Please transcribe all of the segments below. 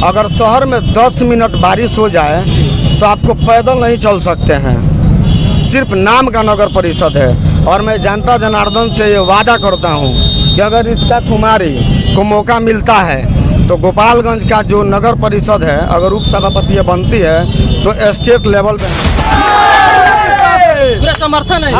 अगर शहर में 10 मिनट बारिश हो जाए तो आपको पैदल नहीं चल सकते हैं। सिर्फ नाम का नगर परिषद है। और मैं जनता जनार्दन से ये वादा करता हूँ कि अगर रितिका कुमारी को मौका मिलता है तो गोपालगंज का जो नगर परिषद है, अगर उप सभापति बनती है तो स्टेट लेवल पे पूरा समर्थन है।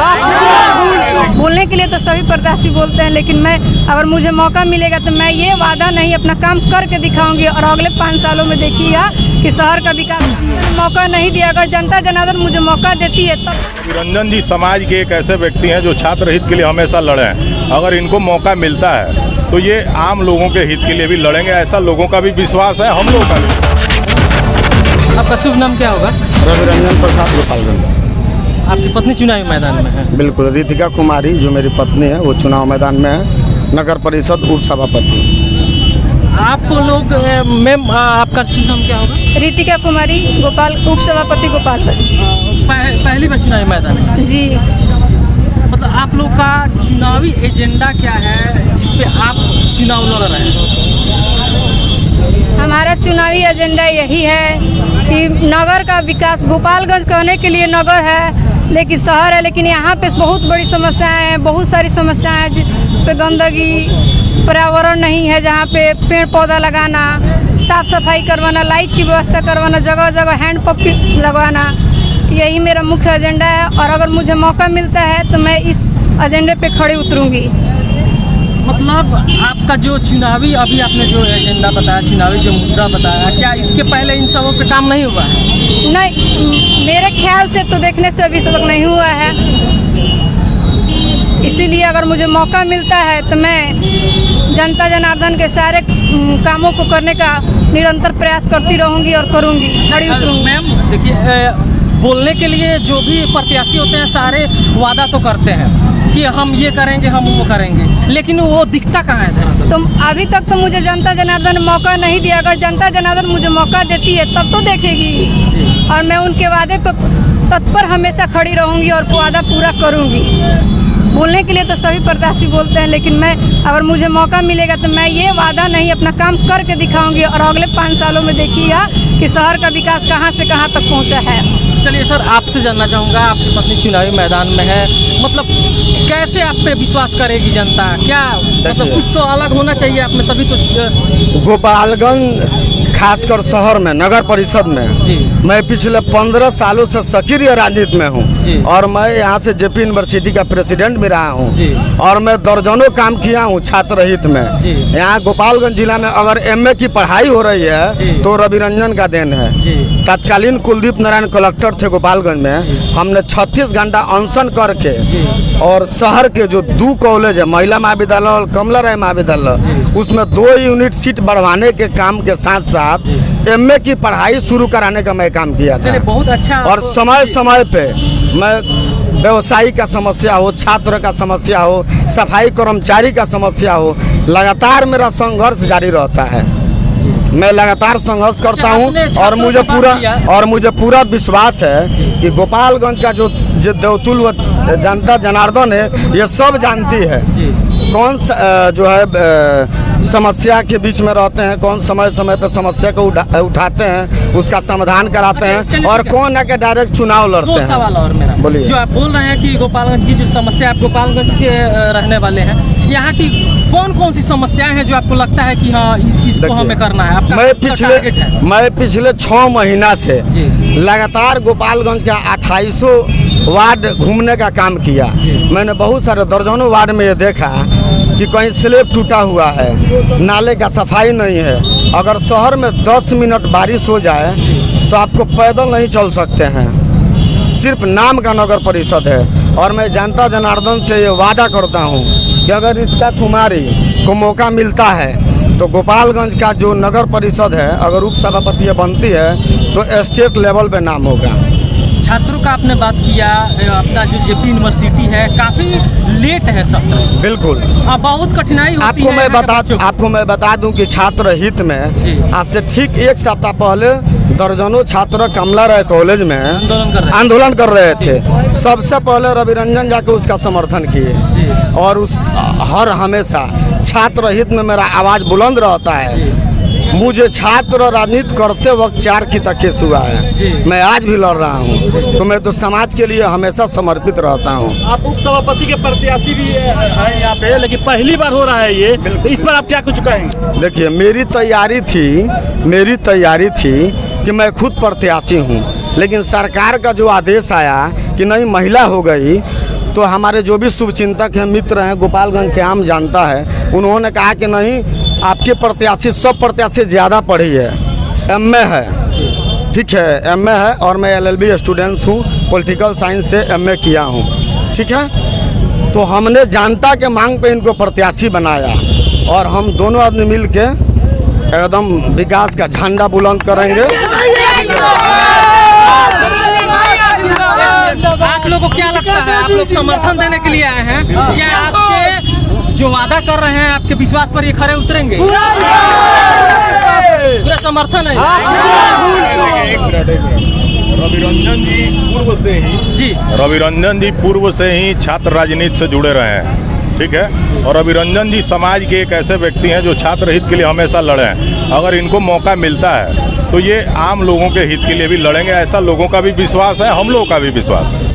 बोलने के लिए तो सभी प्रत्याशी बोलते हैं, लेकिन मैं अगर मुझे मौका मिलेगा तो मैं ये वादा नहीं, अपना काम करके दिखाऊंगी। और अगले 5 सालों में देखिएगा कि शहर का विकास। मौका नहीं दिया, अगर जनता जनार्दन मुझे मौका देती है तब। रंजन जी समाज के एक ऐसे व्यक्ति हैं जो छात्र हित के लिए हमेशा लड़े हैं। अगर इनको मौका मिलता है तो ये आम लोगों के हित के लिए भी लड़ेंगे, ऐसा लोगों का भी विश्वास है, हम लोगों का भी। आपका शुभ नाम क्या होगा? रविरंजन प्रसाद, गोपालगंज। आपकी पत्नी चुनावी मैदान में है? बिल्कुल, रितिका कुमारी जो मेरी पत्नी है वो चुनाव मैदान में है, नगर परिषद उप सभापति। आप लोग मैम, आपका शुभ नाम क्या होगा? रितिका कुमारी, गोपाल उप सभापति गोपालगंज। पहली बार चुनावी मैदान है जी। मतलब आप लोग का चुनावी एजेंडा क्या है जिसपे आप चुनाव लड़ रहे हैं? हमारा चुनावी एजेंडा यही है कि नगर का विकास। गोपालगंज कहने के लिए नगर है लेकिन शहर है, लेकिन यहाँ पे बहुत बड़ी समस्याएं हैं, बहुत सारी समस्याएं हैं। जिस पे गंदगी, पर्यावरण नहीं है, जहाँ पे पेड़ पौधा लगाना, साफ सफाई करवाना, लाइट की व्यवस्था करवाना, जगह जगह हैंडपंप लगवाना, यही मेरा मुख्य एजेंडा है। और अगर मुझे मौका मिलता है तो मैं इस एजेंडे पे खड़ी उतरूँगी। मतलब आपका जो चुनावी, अभी आपने जो एजेंडा बताया, चुनावी जो मुद्दा बताया, क्या इसके पहले इन सबों पे काम नहीं हुआ है? नहीं, मेरे ख्याल से तो देखने से अभी तक नहीं हुआ है। इसीलिए अगर मुझे मौका मिलता है तो मैं जनता जनार्दन के सारे कामों को करने का निरंतर प्रयास करती रहूँगी और करूँगी, खड़ी उतरूँगी। मैम देखिए, बोलने के लिए जो भी प्रत्याशी होते हैं सारे वादा तो करते हैं कि हम ये करेंगे, हम वो करेंगे, लेकिन वो दिखता कहाँ है? तो अभी तक तो मुझे जनता जनार्दन ने मौका नहीं दिया। अगर जनता जनार्दन मुझे मौका देती है तब तो देखेगी, और मैं उनके वादे पर तत्पर हमेशा खड़ी रहूँगी और वादा पूरा करूँगी। बोलने के लिए तो सभी प्रत्याशी बोलते हैं, लेकिन मैं अगर मुझे मौका मिलेगा तो मैं ये वादा नहीं, अपना काम करके दिखाऊंगी। और अगले 5 सालों में देखिएगा कि शहर का विकास कहाँ से कहाँ तक पहुँचा है। चलिए सर, आपसे जानना चाहूँगा, आपकी पत्नी चुनावी मैदान में है, मतलब कैसे आप पे विश्वास करेगी जनता? क्या मतलब कुछ तो अलग होना चाहिए आप में, तभी तो। गोपालगंज खासकर शहर में, नगर परिषद में जी। मैं पिछले 15 सालों से सक्रिय राजनीति में हूँ और मैं यहाँ से जेपी यूनिवर्सिटी का प्रेसिडेंट भी रहा हूँ और मैं दर्जनों काम किया हूँ छात्र हित में। यहाँ गोपालगंज जिला में अगर एमए की पढ़ाई हो रही है तो रविरंजन का देन है। तत्कालीन कुलदीप नारायण कलेक्टर थे गोपालगंज में, हमने 36 घंटा अनशन करके और शहर के जो 2 कॉलेज है, महिला महाविद्यालय और कमला राय महाविद्यालय, उसमें 2 यूनिट सीट बढ़वाने के काम के साथ साथ एमए की पढ़ाई शुरू कराने का मैं काम किया था। बहुत अच्छा। और समय समय पे मैं व्यवसायी का समस्या हो, छात्र का समस्या हो, सफाई कर्मचारी का समस्या हो, लगातार मेरा संघर्ष जारी रहता है। मैं लगातार संघर्ष करता हूं और मुझे पूरा विश्वास है कि गोपालगंज का जो देवतुल व जनता जनार्दन है ये सब जानती है कौन जो है समस्या के बीच में रहते हैं, कौन समय समय पर समस्या को उठाते हैं, उसका समाधान कराते हैं और कौन आके डायरेक्ट चुनाव लड़ते हैं। सवाल और मेरा, बोलिए। जो आप बोल रहे हैं कि गोपालगंज की जो समस्या, आप गोपालगंज के रहने वाले हैं, यहाँ की कौन कौन सी समस्याएं हैं जो आपको लगता है कि हाँ इसको हमें करना है? आपका मैं पिछले 6 महीना से लगातार गोपालगंज का 2800 वार्ड घूमने का काम किया। मैंने बहुत सारे दर्जनों वार्ड में ये देखा कि कहीं स्लैब टूटा हुआ है, नाले का सफाई नहीं है। अगर शहर में 10 मिनट बारिश हो जाए तो आपको पैदल नहीं चल सकते हैं। सिर्फ नाम का नगर परिषद है। और मैं जनता जनार्दन से ये वादा करता हूँ कि अगर रितिका कुमारी को मौका मिलता है तो गोपालगंज का जो नगर परिषद है, अगर उप सभापति बनती है तो स्टेट लेवल पे नाम होगा। छात्रों का आपने बात किया, अपना जो जेपी यूनिवर्सिटी है काफ़ी लेट है सत्र। बिल्कुल, बहुत कठिनाई होती है। आपको मैं बता दूं कि छात्र हित में आज से ठीक 1 सप्ताह पहले दर्जनों छात्र कमला राय कॉलेज में आंदोलन कर रहे थे। सबसे पहले रविरंजन जाके उसका समर्थन किए और उस हर हमेशा छात्र हित में मेरा आवाज़ बुलंद रहता है। मुझे छात्र राजनीति करते वक्त 4 की तक केस हुआ जी। है। मैं आज भी लड़ रहा हूँ, तो मैं तो समाज के लिए हमेशा समर्पित रहता हूँ। आप उपसभापति के प्रत्याशी भी हैं यहाँ पे, लेकिन पहली बार हो रहा है ये, तो इस पर आप क्या कुछ कहेंगे? देखिए, मेरी तैयारी थी कि मैं खुद प्रत्याशी हूँ, लेकिन सरकार का जो आदेश आया कि नहीं महिला हो गई, तो हमारे जो भी शुभचिंतक हैं, मित्र हैं, गोपालगंज के आम जानता है, उन्होंने कहा कि नहीं, आपके प्रत्याशी सब प्रत्याशी ज़्यादा पढ़ी है, एमए है, ठीक है, एमए है, और मैं एलएलबी स्टूडेंट्स हूँ, पॉलिटिकल साइंस से एमए किया हूँ, ठीक है। तो हमने जनता के मांग पे इनको प्रत्याशी बनाया, और हम दोनों आदमी मिल के एकदम विकास का झंडा बुलंद करेंगे। आप लोगों को क्या लगता है, आप लोग समर्थन देने के लिए आए हैं, क्या आपके जो वादा कर रहे हैं आपके विश्वास पर ये खरे उतरेंगे? पूरा समर्थन है। रविरंजन जी पूर्व से ही छात्र राजनीति से जुड़े रहे हैं, ठीक है। और रविरंजन जी समाज के एक ऐसे व्यक्ति हैं जो छात्र हित के लिए हमेशा लड़े हैं। अगर इनको मौका मिलता है तो ये आम लोगों के हित के लिए भी लड़ेंगे, ऐसा लोगों का भी विश्वास है, हम लोगों का भी विश्वास है।